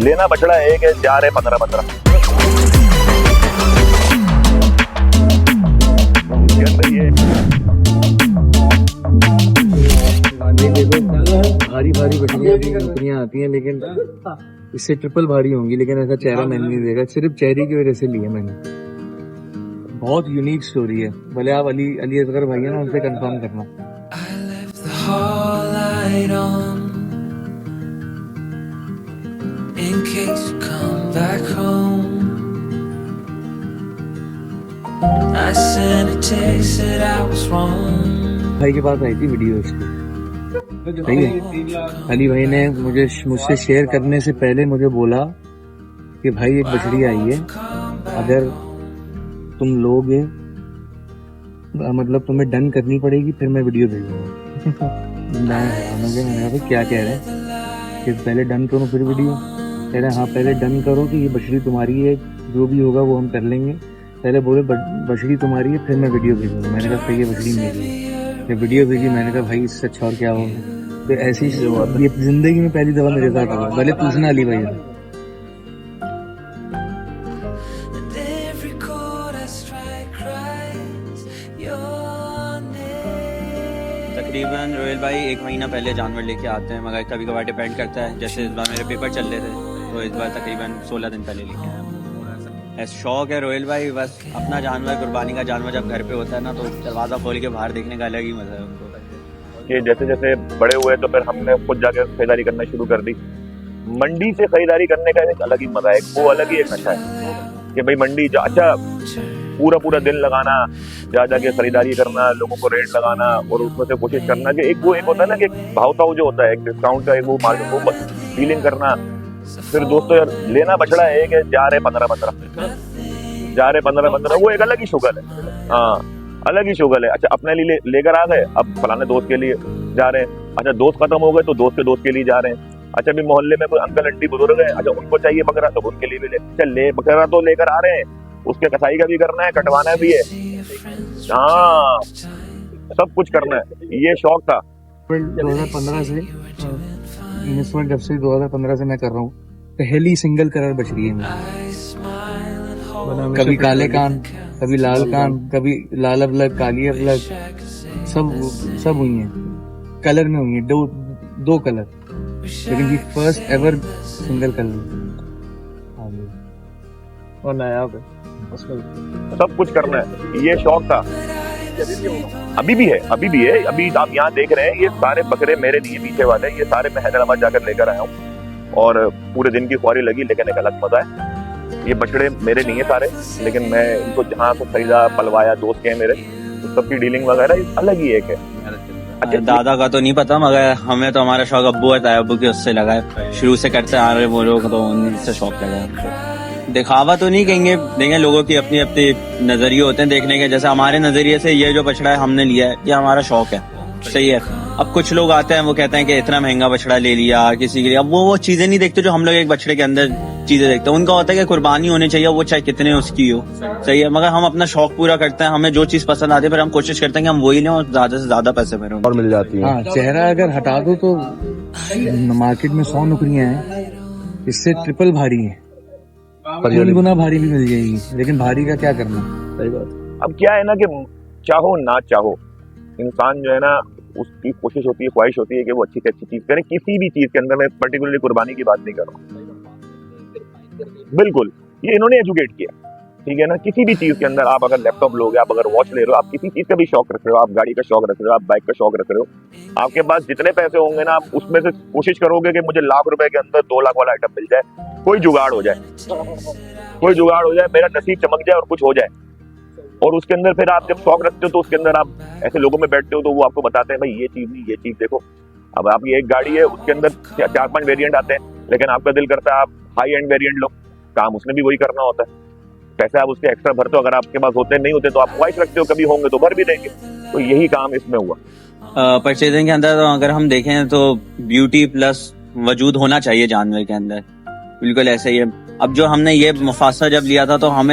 लेना बछड़ा एक है, जा रहे 15-15। भारी भारी बकरियां आती हैं, लेकिन इससे ट्रिपल भारी होंगी, लेकिन ऐसा चेहरा मैंने नहीं देखा। सिर्फ चेहरे की वजह से लिया मैंने। बहुत यूनिक स्टोरी है। भले आप अली असगर भाई है ना, उनसे कंफर्म करना। In case you come back home, I sent a text that I was wrong. भाई के पास आई थी वीडियो इसकी, सही है। अली भाई ने मुझसे शेयर करने से पहले मुझे बोला कि भाई एक बछड़ी आई है, अगर तुम लोगे मतलब तुम्हें डन करनी पड़ेगी, फिर मैं वीडियो भेजूंगा। मैंने कहा क्या कह रहे हैं कि पहले डन करो फिर वीडियो। कह रहे हाँ पहले डन करो कि ये बछड़ी तुम्हारी है, जो भी होगा वो हम कर लेंगे। पहले बोले बछड़ी तुम्हारी है, फिर मैं वीडियो भेजूंगा। मैंने कहा सही है, बछड़ी मेरी है। फिर वीडियो भेजी। मैंने कहा भाई इससे अच्छा और क्या होगा। तो ऐसी ये जिंदगी में पहली दफा मेरे साथ हुआ। भले पूछना अली भाई से। तकरीबन रोयल भाई 1 महीना पहले जानवर लेके आते हैं, मगर कभी कभार डिपेंड करता है। जैसे इस बार मेरे पेपर चल रहे थे, तो इस बार तकरीबन 16 दिन पहले लेके आया। ऐसा शौक है रोयल भाई, बस अपना जानवर, कुर्बानी का जानवर जब घर पे होता है ना, तो दरवाजा खोल के बाहर देखने का अलग ही मजा है उनको। कि जैसे जैसे बड़े हुए तो फिर हमने खुद जाके खरीदारी करना शुरू कर दी। मंडी से खरीदारी करने का एक अलग ही मजा है, वो अलग ही एक नशा है कि भाई मंडी अच्छा पूरा दिन लगाना, जा जाके खरीदारी करना, लोगों को रेट लगाना और उसमें से कोशिश करना कि एक होता है ना कि भाव ताव जो होता है, एक डिस्काउंट का एक वो मार्केट को फीलिंग करना। फिर दोस्तों यार लेना बछड़ा एक है, जा रहे 15-15, जा रहे 15-15, वो एक अलग ही शुगल है। हाँ अलग ही शुगल है। अच्छा अपने लिए लेकर आ गए, अब फलाने दोस्त के लिए जा रहे हैं। अच्छा दोस्त खत्म हो गए तो दोस्त के लिए जा रहे हैं। अच्छा भी मोहल्ले में कोई अंकल आंटी बुजुर्ग है, अच्छा उनको चाहिए बकरा तो उनके लिए भी ले चल, बकरा तो लेकर आ रहे हैं, उसके कसाई का भी करना है, कटवाना भी है। हाँ सब कुछ करना है, ये शौक था 2015 से। इन्वेस्टमेंट जब से 2015 से मैं कर रहा हूँ। पहली सिंगल कलर बछड़ी है मेरी। कभी काले कान, कभी लाल कान, कभी लाल अबलग, काली अबलग, सब हुई है। कलर में हुई है, दो कलर, लेकिन ये फर्स्ट एवर सिंगल कलर और नायाब है। सब कुछ करना है, ये शौक था। अभी भी है। अभी आप यहाँ देख रहे हैं, ये सारे बकरे मेरे नहीं है, पीछे वाले ये सारे मैं हैदराबाद जाकर लेकर आया हूँ और पूरे दिन की ख्वारी लगी, लेकिन एक अलग मजा है। ये बछड़े मेरे नहीं है सारे, लेकिन मैं इनको जहाँ से खरीदा, पलवाया, दोस्त के मेरे, तो सबकी डीलिंग वगैरह अलग ही एक है। अच्छा दादा का तो नहीं पता, मगर हमें तो हमारा शौक अब्बू है, अब्बू के उससे लगा है, शुरू से करते आ रहे वो लोग, तो उनसे शौक लगा है। दिखावा तो नहीं देंगे, लोगों की अपनी अपनी नजरिए होते हैं देखने के। जैसे हमारे नजरिए से ये जो बछड़ा है हमने लिया है, ये हमारा शौक है, सही है। अब कुछ लोग आते हैं, वो कहते हैं कि इतना महंगा बछड़ा ले लिया किसी के लिए। अब वो चीजें नहीं देखते जो हम लोग एक बछड़े के अंदर चीजें देखते हैं। उनका होता है कि कुर्बानी होनी चाहिए, वो चाहे कितने उसकी हो, सही है। मगर हम अपना शौक पूरा करते हैं, हमें जो चीज पसंद आती है, फिर हम कोशिश करते हैं कि हम वही लें और ज्यादा से ज्यादा पैसे में और मिल जाती है। हाँ चेहरा अगर हटा दो तो मार्केट में 100 नौकरियां हैं, इससे ट्रिपल भारी है, 3 गुना भारी भी मिल जाएगी, लेकिन भारी का क्या करना। सही बात। अब क्या है ना कि चाहो ना चाहो, इंसान जो है ना उसकी कोशिश होती है, ख्वाहिश होती है कि वो अच्छी से अच्छी चीज करे, किसी भी चीज के अंदर। मैं पर्टिकुलरली कुर्बानी की बात नहीं कर रहा हूँ, बिल्कुल ये इन्होंने एजुकेट किया, ठीक है ना। किसी भी चीज के अंदर आप अगर लैपटॉप लोगे, आप अगर वॉच ले रहे हो, आप किसी चीज का भी शौक रख रहे हो, आप गाड़ी का शौक रख रहे हो, आप बाइक का शौक रख रहे हो, आपके पास जितने पैसे होंगे ना, आप उसमें से कोशिश करोगे कि मुझे ₹1,00,000 के अंदर 2 लाख वाला आइटम मिल जाए, कोई जुगाड़ हो जाए, मेरा नसीब चमक जाए और कुछ हो जाए। और उसके अंदर फिर आप जब शौक रखते हो तो उसके अंदर आप ऐसे लोगों में बैठते हो तो वो आपको बताते हैं भाई ये चीज नहीं, ये चीज देखो। अब आपकी एक गाड़ी है, उसके अंदर 4-5 वेरिएंट आते हैं, लेकिन आपका दिल करता है आप हाई एंड वेरिएंट लो, काम उसने भी वही करना होता है। पैसे आप उसके एक्स्ट्रा भरते हो, अगर आपके पास होते नहीं होते तो आप ख्वाहिश रखते हो कभी होंगे तो भर भी देंगे। तो यही काम इसमें हुआ। परचेजिंग के अंदर तो अगर हम देखें तो ब्यूटी प्लस वजूद होना चाहिए जानवर के अंदर, बिल्कुल ऐसे ही है। अब जो हमने ये मुफासा जब लिया था तो हम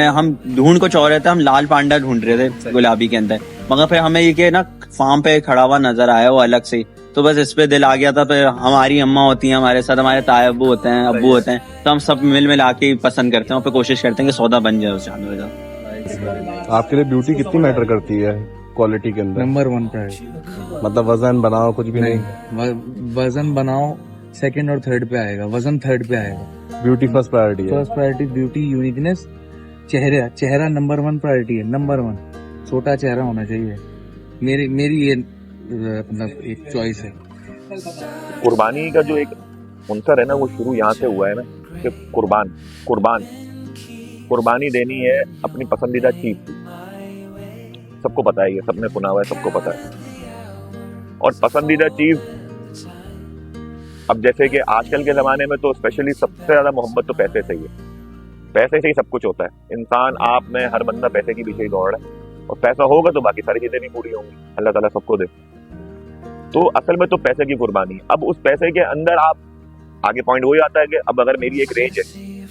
ढूंढ कुछ और रहे थे, हम लाल पांडा ढूंढ रहे थे गुलाबी के अंदर, मगर फिर हमें ये ना फार्म पे खड़ा हुआ नजर आया वो अलग से, तो बस इस पे दिल आ गया था। फिर हमारी अम्मा होती हैं हमारे साथ, हमारे ताए अब्बू होते हैं, अब्बू होते हैं, तो हम सब मिला के पसंद करते हैं और फिर कोशिश करते हैं कि सौदा बन जाए उस जानवर का। आपके लिए ब्यूटी कितनी मैटर करती है क्वालिटी के अंदर? नंबर 1 पे है। मतलब वजन बनाओ कुछ भी नहीं? वजन बनाओ सेकंड और थर्ड पे आएगा, वजन थर्ड पे आएगा। ब्यूटी फर्स्ट प्रायोरिटी है। फर्स्ट प्रायोरिटी ब्यूटी, यूनिकनेस, चेहरा नंबर 1 प्रायोरिटी है, नंबर 1। छोटा चेहरा होना चाहिए, मेरी ये मतलब एक चॉइस है। कुर्बानी का जो एक अंसर है ना, वो शुरू यहाँ से हुआ है ना कि कुर्बानी देनी है अपनी पसंदीदा चीज की। सबको पता है, ये सबने सुना हुआ है, सबको पता है। और पसंदीदा चीज, अब जैसे कि आजकल के जमाने में तो स्पेशली सबसे ज्यादा मोहब्बत तो पैसे से ही है। पैसे से ही सब कुछ होता है। इंसान, आप में, हर बंदा पैसे के पीछे ही दौड़ रहा है, और पैसा होगा तो बाकी सारी चीजें भी पूरी होंगी, अल्लाह ताला सबको दे। तो असल में तो पैसे की कुर्बानी है। अब उस पैसे के अंदर आप आगे पॉइंट वही आता है कि अब अगर मेरी एक रेंज है,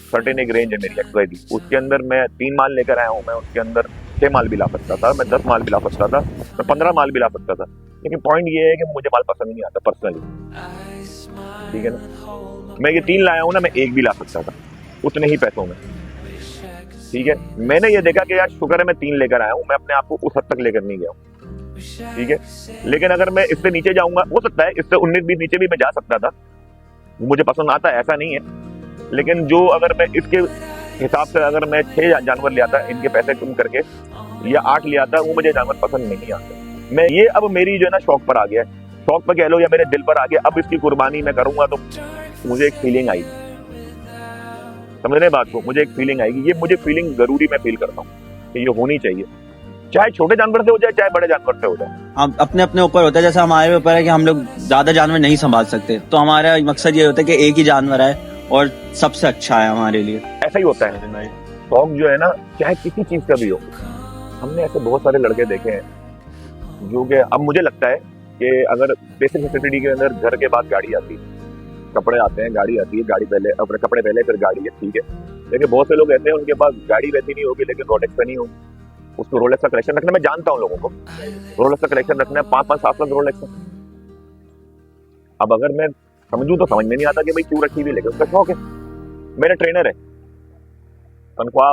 सर्टेन एक रेंज है मेरी XYZ, उसके अंदर मैं 3 माल लेकर आया हूँ, मैं उसके अंदर 6 माल भी ला सकता था, मैं 10 माल भी ला सकता था, मैं 15 माल भी ला सकता था। लेकिन पॉइंट ये है कि मुझे माल पसंद नहीं आता पर्सनली, ठीक है ना। मैं ये 3 लाया हूँ ना, मैं 1 भी ला सकता था उतने ही पैसों में, ठीक है। मैंने ये देखा कि यार शुक्र है मैं 3 लेकर आया हूँ, मैं अपने आप को उस हद तक लेकर नहीं गया हूँ, ठीक है। लेकिन अगर मैं इससे नीचे जाऊंगा, हो सकता है इससे 19-20 नीचे भी मैं जा सकता था, मुझे पसंद आता है, ऐसा नहीं है। लेकिन जो अगर मैं इसके हिसाब से अगर मैं 6 जानवर ले आता इनके पैसे कम करके, या 8 ले आता, वो मुझे जानवर पसंद नहीं आते। मैं ये अब मेरी जो है ना शौक पर आ गया है, शौक पर कह लो या मेरे दिल पर आ गया। अब इसकी कुर्बानी मैं करूंगा तो मुझे एक फीलिंग आएगी, समझने बात को, मुझे एक फीलिंग आएगी। ये मुझे फीलिंग जरूरी मैं फील करता हूँ कि ये होनी चाहिए, चाहे छोटे जानवर से हो जाए चाहे बड़े जानवर से हो जाए। हम अपने अपने ऊपर होता है, जैसे हमारे ऊपर है कि हम लोग ज्यादा जानवर नहीं संभाल सकते, तो हमारा मकसद ये होता है कि एक ही जानवर है और सबसे अच्छा है हमारे लिए। ऐसा ही होता है शौक जो है ना, चाहे किसी चीज का भी हो। हमने ऐसे बहुत सारे लड़के देखे हैं जो कि अब मुझे लगता है कि अगर बेसिक नेसेसिटी के अंदर घर के बाद गाड़ी आती है, कपड़े आते हैं, गाड़ी आती है, गाड़ी पहले, अपने कपड़े पहले फिर गाड़ी है, ठीक है। लेकिन बहुत से लोग ऐसे हैं उनके पास गाड़ी वैसी नहीं होगी लेकिन रोलेक्स का नहीं होगी, उसको रोलेक्स का कलेक्शन रखना। मैं जानता हूँ लोगों को रोलेक्स का कलेक्शन रखना है, 5-5, 7-7 रोलेक्स। अब अगर मैं समझूं तो समझ में नहीं आता कि भाई क्यों रखी हुई, लेकिन उसका शौक है। मेरा ट्रेनर है, तनख्वाह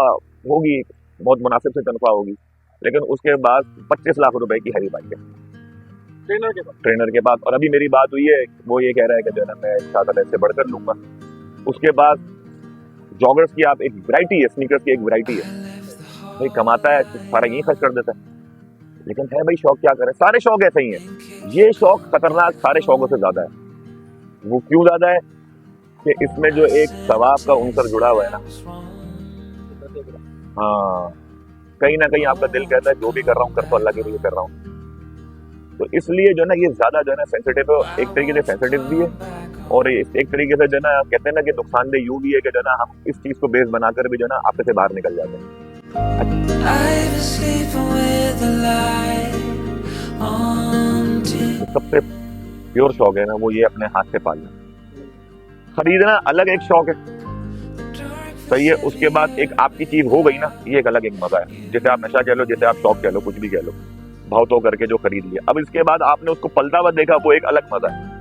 होगी, बहुत मुनासिब से तनख्वाह होगी, लेकिन उसके बाद 25 लाख रुपए की हैवी बाइक है ट्रेनर के बाद। और अभी मेरी बात हुई है, वो ये कह रहा है कि जो है ना मैं इंशाअल्लाह इससे बढ़कर लूंगा। उसके बाद जॉगर्स की आप एक वैरायटी है, स्नीकर्स की एक वैरायटी है, भाई कमाता है सारा यही खर्च कर देता है, लेकिन है भाई शौक क्या करे। सारे शौक ऐसे ही हैं, ये शौक खतरनाक सारे शौकों से ज्यादा है। वो क्यों ज्यादा है कि इसमें जो एक सवाब का उनसर जुड़ा हुआ है ना, हाँ, कहीं ना कहीं आपका दिल कहता है जो भी कर रहा हूँ कर तो अल्लाह के लिए कर रहा हूँ। तो इसलिए जो है ना ये ज्यादा जो है ना सेंसिटिव है, एक तरीके से सेंसिटिव भी है, और एक तरीके से जो है ना कहते हैं ना कि नुकसानदेह यूं भी है कि जो है ना हम इस चीज को बेस बनाकर भी जो है ना आपसे बाहर निकल जाते हैं। सबसे प्योर शौक है ना वो ये अपने हाथ से पालना। खरीदना अलग एक शौक है, सही है। उसके बाद एक आपकी चीज हो गई ना, ये एक अलग एक मजा है। जैसे आप नशा कह लो, जैसे आप शौक कह लो, कुछ भी कह लो, भाव तो करके जो खरीद लिया, अब इसके बाद आपने उसको पलता हुआ देखा, वो एक अलग मजा है।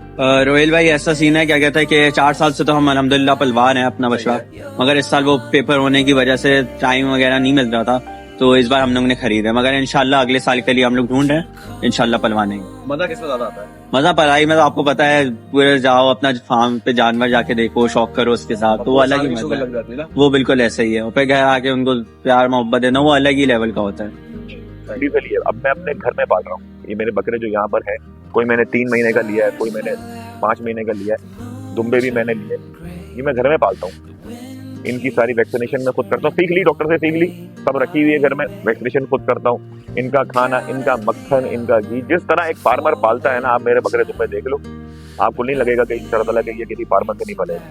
रोहिल भाई ऐसा सीन है, क्या कहता है कि 4 साल से तो हम अल्हम्दुलिल्लाह पलवान है अपना बछड़ा, मगर इस साल वो पेपर होने की वजह से टाइम वगैरह नहीं मिल रहा था, तो इस बार हम लोग ने खरीदा, मगर इंशाल्लाह अगले साल के लिए हम लोग ढूंढ रहे हैं, इंशाल्लाह पलवाने। मजा किसमें ज्यादा आता है? मजा पढ़ाई में तो आपको पता है, पूरे जाओ अपना फार्म पे जानवर जाके देखो, शौक करो उसके साथ, तो वो अलग ही मजा है। वो बिल्कुल ऐसे ही है, और फिर घर आके उनको प्यार मोहब्बत देना, वो अलग ही लेवल का होता है। अब मैं अपने घर में पाल रहा हूँ, ये मेरे बकरे जो यहाँ पर है, कोई मैंने 3 महीने का लिया है, कोई मैंने 5 महीने का लिया है, दुम्बे भी मैंने लिए, ये मैं घर में पालता हूँ। इनकी सारी वैक्सीनेशन मैं खुद करता हूँ, सीख ली, डॉक्टर से सीख ली, सब रखी हुई है घर में, वैक्सीनेशन खुद करता हूँ। इनका खाना, इनका मक्खन, इनका घी, जिस तरह एक फार्मर पालता है ना, आप मेरे बकरे दुम्बे देख लो, आपको नहीं लगेगा कि इंशाअल्लाह कि ये किसी फार्मर से नहीं पलेगा।